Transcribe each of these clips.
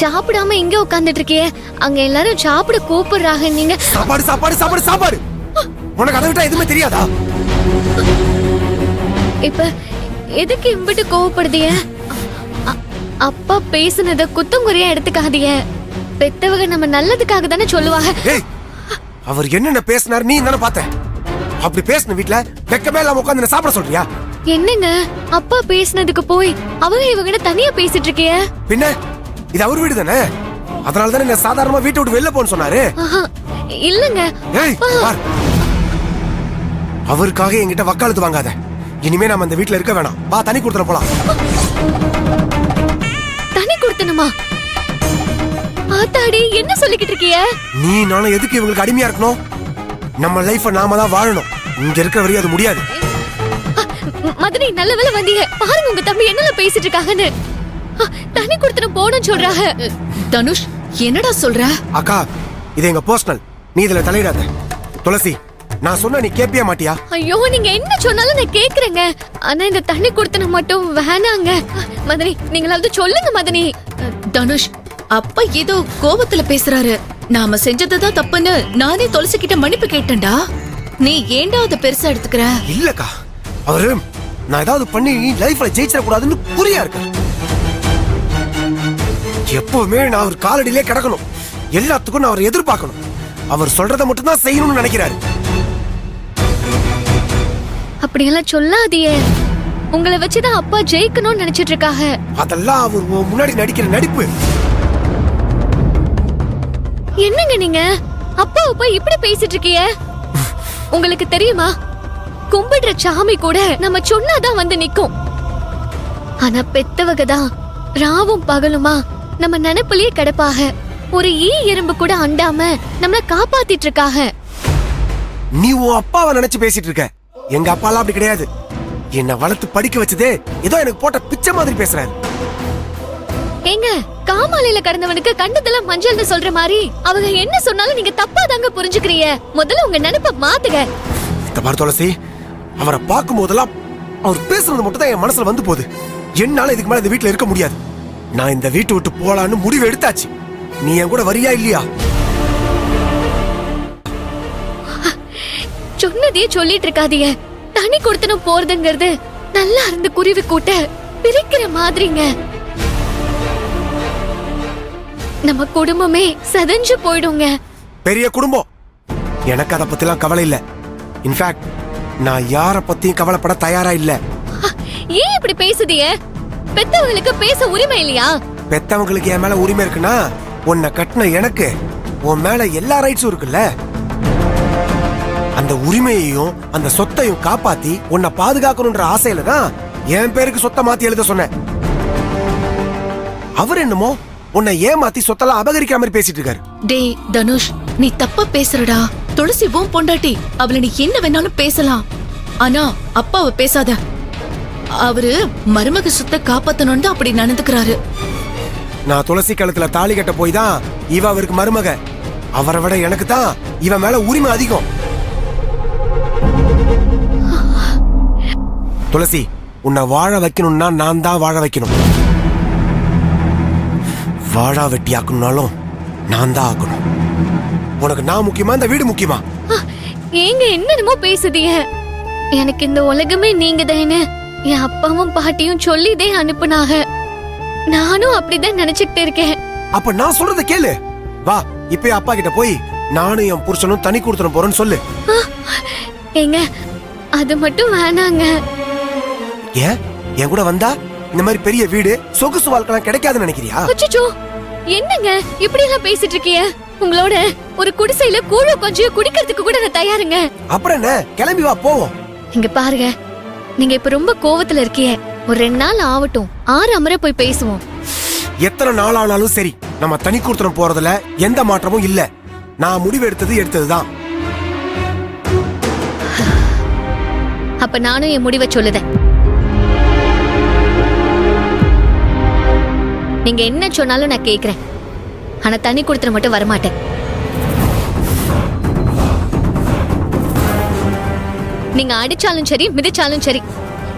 சாப்பிடாம இங்க உட்கார்ந்துட்டு இருக்கியே, அங்க எல்லாரும் சாப்பிட கூப்பிடுறாங்க. நீங்க சாப்பாடு சாப்பாடு சாப்பாடு சாப்பாடு. உனக்கு அதை விட்டா எதுவுமே தெரியாதா? இப்ப எதுக்கு இம்பிட்டு கோவப்படுதிய? அப்பா பேசுனத குத்தங்குறையா எடுத்துக்காதீங்க. பெத்தவங்க நம்ம நல்லதுக்காக தானே சொல்லுவாங்க. அவர் என்னென்ன பேசினார் நீ தானே பார்த்த. அப்படி பேசின வீட்டுல வெக்கமே இல்லாம உட்காந்து சாப்பிட சொல்றியா? என்னங்க அப்பா பேசினதுக்கு போய் அவங்க இவங்க தனியா பேசிட்டு இருக்கிய? பின்ன இது அவர் வீடு தானே, அதனால தானே சாதாரணமா வீட்டை விட்டு வெளில போன்னு சொன்னாரு. இல்லங்க அவருக்காக என்கிட்ட வக்காலத்து வாங்காத. இனிமே நம்ம அந்த வீட்டுல இருக்க வேணாம். வா தனி கொடுத்துட போலாம். தனி கொடுத்தனுமா? ஆத்தாடி என்ன சொல்லிக்கிட்டு இருக்கிய? நீ நானும் எதுக்கு இவங்களுக்கு அடிமையா இருக்கணும்? நம்ம லைஃப நாம தான் வாழணும். இங்க இருக்கிற வரையும் அது முடியாது. மதனி நல்ல வேளை வந்தீங்க. பாருங்க உங்க தம்பி என்னல பேசிட்டு இருக்காங்கன்னு. தனி கொடுத்துன போணும் சொல்றாங்க. தனுஷ் என்னடா சொல்ற? அக்கா இது எங்க பர்சனல், நீ இதுல தலையிடாத. துளசி நான் சொன்ன நீ கேப்பியா மாட்டியா? ஐயோ நீங்க என்ன சொன்னாலும் நான் கேக்குறேங்க. ஆனா இந்த தண்ணி கொடுத்தன மட்டும் வேணாங்க. மதனி நீங்களாவது சொல்லுங்க மதனி. தனுஷ் அப்பா ஏதோ கோபத்துல பேசுறாரு. நாம செஞ்சதுதான் தப்புன்னு நானே துளசி கிட்ட மன்னிப்பு கேட்டேன்டா. நீ ஏண்டா அதை பெருசா எடுத்துக்கிற? இல்லக்கா அவரு நான் ஏதாவது பண்ணி லைஃப்ல ஜெயிச்சிட கூடாதுன்னு புரியா இருக்க. எப்பவுமே நான் அவர் காலடியிலே கிடக்கணும். எல்லாத்துக்கும் நான் அவர் எதிர்பார்க்கணும். அவர் சொல்றதை மட்டும் தான் செய்யணும்னு நினைக்கிறாரு. அப்படியெல்லாம் சொல்லாதியே. உங்களை வச்சுதான் அப்பா ஜெயிக்கணும்னு நினைச்சிட்டு இருக்காங்க. அதெல்லாம் அவர் முன்னாடி நடிக்கிற நடிப்பு. என்னங்க நீங்க அப்பாவை போய் இப்படி பேசிட்டு இருக்கீங்க? உங்களுக்கு தெரியுமா, கும்பிடுற சாமி கூட நம்ம சொன்னாதான் வந்து நிக்கும். ஆனா பெத்தவங்க தான் ராவும் பகலுமா நம்ம நினைப்புலயே கிடப்பாக. ஒரு எறும்பு கூட அண்டாம நம்மள காப்பாத்திட்டு இருக்காக. நீ உன் அப்பாவை நினைச்சு பேசிட்டு இருக்க. எங்க அப்பாலாம் அப்படி கிடையாது. என்ன வளர்த்து படிக்க வச்சதே ஏதோ எனக்கு போட்ட பிச்சை மாதிரி பேசுறாரு. ஏங்க காமாலையில கடந்தவனுக்கு கண்டதெல்லாம் மஞ்சள்னு சொல்ற மாதிரி அவங்க என்ன சொன்னாலும் நீங்க தப்பா தாங்க புரிஞ்சுக்கிறீங்க. முதல்ல உங்க நினைப்ப மாத்துங்க. பாரு துளசி, அவரை பார்க்கும் போதெல்லாம் அவர் பேசுறது மட்டும் தான் என் மனசுல வந்து போகுது. என்னால இதுக்கு மேல இந்த வீட்டுல இருக்க முடியாது. நான் இந்த வீட்டை விட்டு போலான்னு முடிவு எடுத்தாச்சு. நீ என் கூட வரியா இல்லையா? சொன்னதே சொல்லிட்டு இருக்காதீங்க. தனி கொடுத்தனும் போறதுங்கிறது நல்லா இருந்து குருவி கூட்ட பிரிக்கிற மாதிரிங்க. நம்ம குடும்பமே சதஞ்சு போயிடுங்க. பெரிய குடும்பம், எனக்கு அதை பத்திலாம் கவலை இல்ல. இன்ஃபேக்ட் நான் யார பத்தியும் கவலைப்பட தயாரா இல்ல. ஏன் இப்படி பேசுதீங்க? பெத்தவங்களுக்கு பேச உரிமை இல்லையா? பெத்தவங்களுக்கு என் மேல உரிமை இருக்குன்னா உன்னை கட்டின எனக்கு உன் மேல எல்லா ரைட்ஸும் இருக்குல்ல. அந்த உரிமையையும் அந்த சொத்தையும் காப்பாத்தி உன்னை பாதுகாக்கணும்ன்ற ஆசையில தான் என் பேருக்கு சொத்தை மாத்தி எழுத சொன்னேன். அவர் என்னமோ உன்னை ஏமாத்தி சொத்தெல்லாம் அபகரிக்கிற மாதிரி பேசிட்டு இருக்காரு. டேய் தனுஷ் நீ தப்பா பேசுறடா. துளசி உன் பொண்டாட்டி, அவளை நீ என்ன வேணாலும் பேசலாம். ஆனா அப்பாவை பேசாத. அவரு மருமக சொத்தை காப்பாத்தணும்னு அப்படி நடந்துக்கிறாரு. நான் துளசி கழுத்துல தாலி கட்ட போய் தான் இவ அவருக்கு மருமக. அவரை விட எனக்கு தான் இவன் மேல உரிமை அதிகம். துளசி உன்னை வாழ வைக்கணும்னா நான் தான் வாழ வைக்கணும். வாழா வெட்டி ஆக்கணும்னாலும் நான் தான் ஆக்கணும். உனக்கு நான் முக்கியமா இந்த வீடு முக்கியமா? ஏங்க என்னென்னமோ பேசுதீங்க. எனக்கு இந்த உலகமே நீங்க தானே என் அப்பாவும் பாட்டியும் சொல்லிதே அனுப்புனாங்க. நானும் அப்படிதான் நினைச்சுக்கிட்டு இருக்கேன். அப்ப நான் சொல்றத கேளு. வா இப்ப அப்பா கிட்ட போய் நானும் என் புருஷனும் தனி கொடுத்துட போறேன்னு சொல்லு. ஏங்க அது மட்டும் வேணாங்க. ஏன் என் கூட வந்தா இந்த மாதிரி பெரிய வீடு சொகுசு வாழ்க்கை கிடைக்காதுன்னு நினைக்கிறியா? அச்சச்சோ என்னங்க இப்படி எல்லாம் பேசிட்டு இருக்கீங்க? உங்களோட ஒரு குடிசையில கூழ கொஞ்சம் குடிக்கிறதுக்கு கூட நான் தயாருங்க. அப்புறம் என்ன, கிளம்பி வா போவோம். இங்க பாருங்க, நீங்க இப்ப ரொம்ப கோவத்துல இருக்கீங்க. ஒரு 2 நாள் ஆகட்டும், 6 அமர போய் பேசுவோம். எத்தனை நாள் ஆனாலும் சரி, நம்ம தனி கொடுத்துட போறதுல எந்த மாற்றமும் இல்ல. நான் முடிவு எடுத்ததுதான். அப்ப நானும் என் முடிவை சொல்லுதேன். நீங்க என்ன சொன்னாலும் நான் கேக்குறேன். ஆனா தண்ணி கொடுத்துட மட்டும் வரமாட்டேன். நீங்க அடிச்சாலும் சரி மிதிச்சாலும் சரி,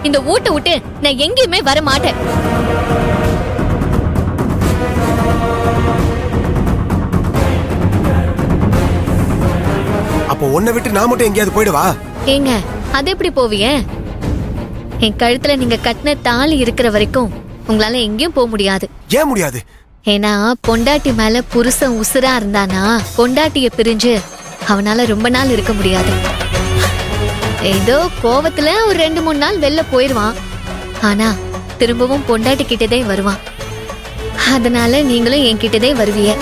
இந்த ஊட்ட விட்டு நான் எங்கேயுமே வர மாட்டேன். உன்னை விட்டு நான் மட்டும் எங்கேயாவது போயிடுவா? ஏங்க அது எப்படி போவிய? என் கழுத்துல நீங்க கட்டின தாலி இருக்கிற வரைக்கும் உங்களால எங்கேயும் போக முடியாது. ஏன் முடியாது? ஏன்னா பொண்டாட்டி மேல புருஷன் உசுரா இருந்தானா பொண்டாட்டிய பிரிஞ்சு அவனால ரொம்ப நாள் இருக்க முடியாது. ஏதோ கோவத்துல ஒரு 2-3 நாள் வெளில போயிருவான். ஆனா திரும்பவும் பொண்டாட்டி கிட்டதே வருவான். அதனால நீங்களும் என்கிட்டதே வருவீங்க.